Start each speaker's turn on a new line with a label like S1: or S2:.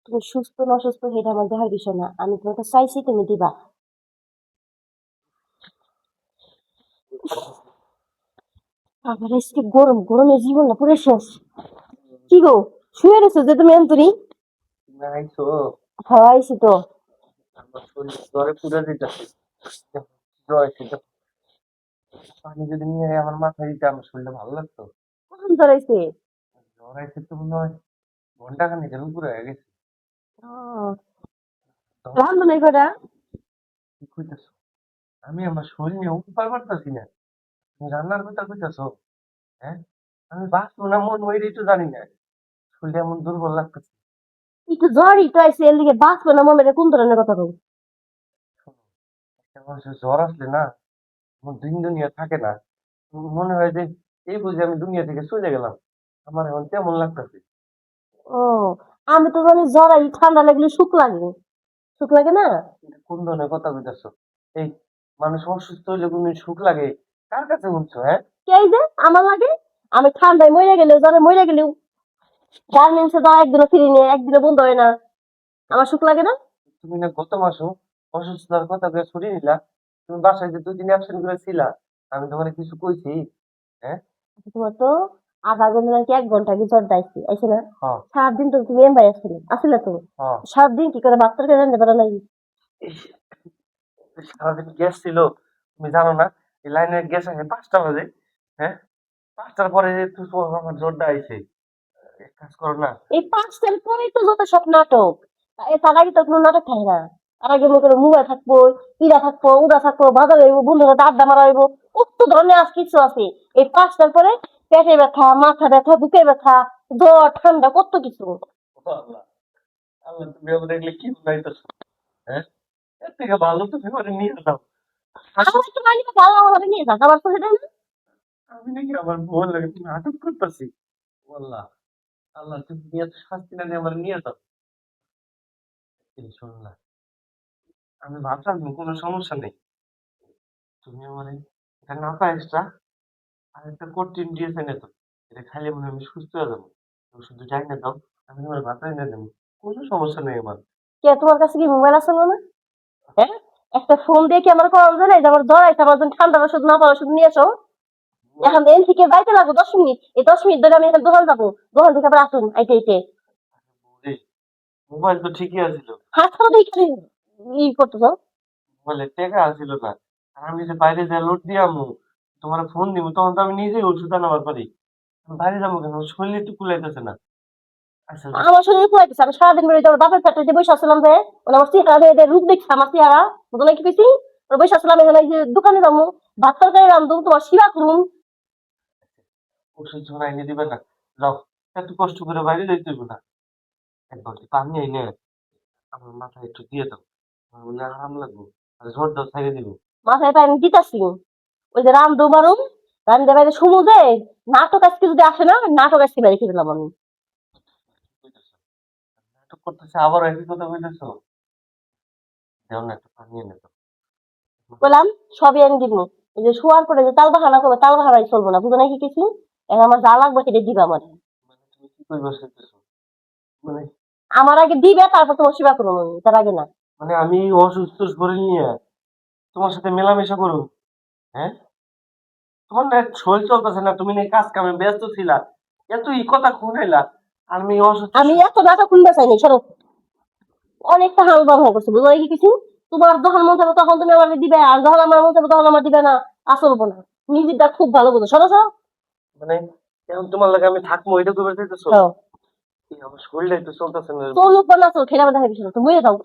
S1: তুমি সুস্থ না অসুস্থ সেটা আমার দেখার বিষয় না, আমি তোমাকে চাইছি তুমি দিবা। আবার আজকে গরম গরমে জীবন না পুরো শেষ। কি গো, শুয়ে রয়েছো যে তুমি এন্তরি?
S2: নাই তো।
S1: খাওয়াইছি তো।
S2: আমার শরীর জ্বরে পুড়ে দিতেছে। জ্বর এসেছে। পানি যদি নিয়ে আমার মাথায় দিতে আমার শরীরটা ভালো লাগতো।
S1: কখন ধরাইছে?
S2: জ্বর এসে তো মনে হয় ঘন্টা খানিকের উপরে হয়ে গেছে। তো
S1: রান্ধো নাই কটা?
S2: কি কইতেছো? আমি আমার শরীর নিয়ে উপকার পারতাছি না। তুমি রান্নার কথা কইতেছো? হ্যাঁ, আমি বাঁচবো না মন ওইটাই তো জানি না। শরীরটা এমন দুর্বল লাগতেছে।
S1: একটু জ্বরই তো আইছে, এর লিগে বাঁচবো না মনে কোন ধরনের কথা কই?
S2: শোনো, একটা মানুষের জ্বর আসলে না, আমার দিন দুনিয়া থাকে না। মনে হয় যে এই বুঝে আমি দুনিয়া থেকে চলে গেলাম। আমার এখন তেমন লাগতেছে।
S1: ও, আমি তো জানি জ্বর আই ঠান্ডা লাগলে সুখ লাগে। সুখ লাগে না?
S2: এটা কোন ধরনের কথা কইতাছো? এই, মানুষ অসুস্থ হইলে কোন সুখ লাগে? কার কাছে শুনছো? হ্যাঁ,
S1: কে যে আমার লাগে? আমি ঠান্ডায় মরে গেলেও জ্বরে মরে গেলেও গার্মেন্টসে যাওয়া একদিনও ফিরি নিয়ে একদিনও বন্ধ হয় না, আমার সুখ লাগে না?
S2: তুমি না গত মাসও অসুস্থতার কথা করে সরিয়ে নিলা। তুমি বাসায় যে 2 দিন অ্যাবসেন্ট করে ছিলা, আমি তোমার কিছু কইছি? হ্যাঁ,
S1: তোমার তো আধা ঘন্টা নাকি 1 ঘন্টা আগে জ্বর দাইছি আইসে না?
S2: হ্যাঁ,
S1: সারাদিন তো তুমি এমবাই আসছিলে আসলে তো।
S2: হ্যাঁ।
S1: সারাদিন কি করে বাচ্চার কাছে জানতে পারো নাই?
S2: ইস, সারাদিন গ্যাস ছিল। তুমি জানো না এই লাইনের গ্যাস আসে 5টা বাজে? হ্যাঁ, 5টার পরে তো আমার জ্বরটা আইছে। এক কাজ করো না।
S1: এই 5টার পরেই তো যত সব নাটক। তার আগে তো কোনো নাটক থাকে না। তার আগে মনে করো মোবাইল থাকবো, ইরা থাকবো, উড়া থাকবো, বাজার হইব, বন্ধুর সাথে আড্ডা মারা হইব। কত ধরনের আজ কিছু আছে। এই 5টার পরে পেটে ব্যথা, মাথা ব্যথা, বুকে ব্যথা, জ্বর, ঠান্ডা, কত কিছু।
S2: ও আল্লাহ, আল্লাহ, তুমি আমার এগুলো কি বুঝাইতেছো? হ্যাঁ, এর থেকে ভালো তুমি করে নিয়ে যাও।
S1: আমার তো মাইনে ভালো আমাদের নিয়ে যাক, আমার তো সেটা না।
S2: আমি নাকি আমার ভুল লাগে তুমি নাটক করতেছি? আল্লাহ, আল্লাহ, তুমি এত শাস্তি না দিয়ে আমার নিয়ে যাও। এই শোনো না, আমি ভাবলাম কোনো সমস্যা নেই। তুমি আমার এটা নাপা এক্সট্রা আর একটা কোটিন দিয়েছে না তো, এটা খাইলে মনে হয় আমি সুস্থ হয়ে যাবো। তুমি শুধু যাই না দাও, আমি তোমার ভাতা এনে দেবো। কোনো সমস্যা নেই আমার।
S1: কে তোমার কাছে কি মোবাইল আছে না? হ্যাঁ, একটা ফোন দিয়ে কি আমার কল ধরে যে আমার জ্বর আছে, আমার জন্য ঠান্ডা ওষুধ না পাওয়া ওষুধ নিয়ে এসো। এখন এন থেকে যাইতে লাগবো 10 মিনিট, এই 10 মিনিট ধরে আমি এখন দোকান যাবো, দোকান থেকে আবার আসুন আইতে আইতে।
S2: বৌদি, মোবাইল তো ঠিকই আছিল।
S1: হাত ছাড়া দিয়ে ই করতেছ।
S2: মোবাইলে টাকা আছিল না। আর আমি যে বাইরে যা লোড দিয়ে আমু, তোমার ফোন দিব তখন তো আমি নিজেই ওষুধ আনাবার পারি। আমি বাইরে যাবো কেন? আমার শরীরে একটু কুলাইতেছে না। আচ্ছা,
S1: আমার শরীরে কুয়াইতেছে, আমি সারাদিন বেরোয় আমার বাপের পেটে যে বসে আসলাম যে, মানে আমার চেহারা দিয়ে রূপ দেখছে আমার চেহারা, বুঝলো না কি পেয়েছি? বসে আসলাম এখানে, এই যে দোকানে যাবো, ভাত তরকারি রান্ধু, তোমার সেবা করুন।
S2: ওষুধ যখন আইনে দিবে না, যাও, এত কষ্ট করে বাইরে যাইতে হইব না। এক বালতি পানি আইনে আমার মাথায় একটু দিয়ে দাও, আমার মনে হয় আরাম লাগবে। আর জ্বরটাও ছেড়ে দিব।
S1: মাথায় পানি দিতাছি, ওই যে রান্ধু মারুম, রান্ধে বাইরে সমুদে নাটক আজকে যদি আসে না, নাটক আজকে বাইরে খেয়ে দিলাম আমি।
S2: কইতেছো নাটক করতেছে, আবার একই কথা কইতেছো? দেও না, একটু পানি এনে দাও।
S1: বললাম সবই এনে দিব। এই যে শোয়ার পরে যে তাল বাহানা করবে, তাল বাহানাই চলবো না, বুঝো নাকি কিছু? এখন আমার যা লাগবে সেটা দিবে আমার।
S2: মানে তুমি কি কইবা চাইতেছো? মানে,
S1: আমার আগে দিবে, তারপর তোমার সেবা করবো আমি, তার আগে না।
S2: মানে আমি অসুস্থ শরীর নিয়ে তোমার সাথে মেলামেশা করো? হ্যাঁ, তোমার না শরীর চলতেছে না, তুমি না এই কাজ কামে ব্যস্ত ছিলা, এত এই কথা শুনাইলা, আর আমি অসুস্থ
S1: আমি এত নাটক শুনতে চাইনি, সরো। অনেকটা হাল ব্যবহার করছো, বুঝো নাকি কিছু? তোমার যখন মন চাবে তখন তুমি আমার দিবে, আর যখন আমার মন চাবে তখন আমার দিবে না। আসলবো না। নিজেরটা খুব ভালো বুঝো, সরো সরো।
S2: মানে এখন তোমার লাগে আমি থাকবো এটা কইবার চাইতেছো?
S1: সরো।
S2: এই আমার শরীরটা একটু চলতেছে না।
S1: চলুক বা না চলুক, খেলে আমার দেখা কিছু না, তুমি যাও।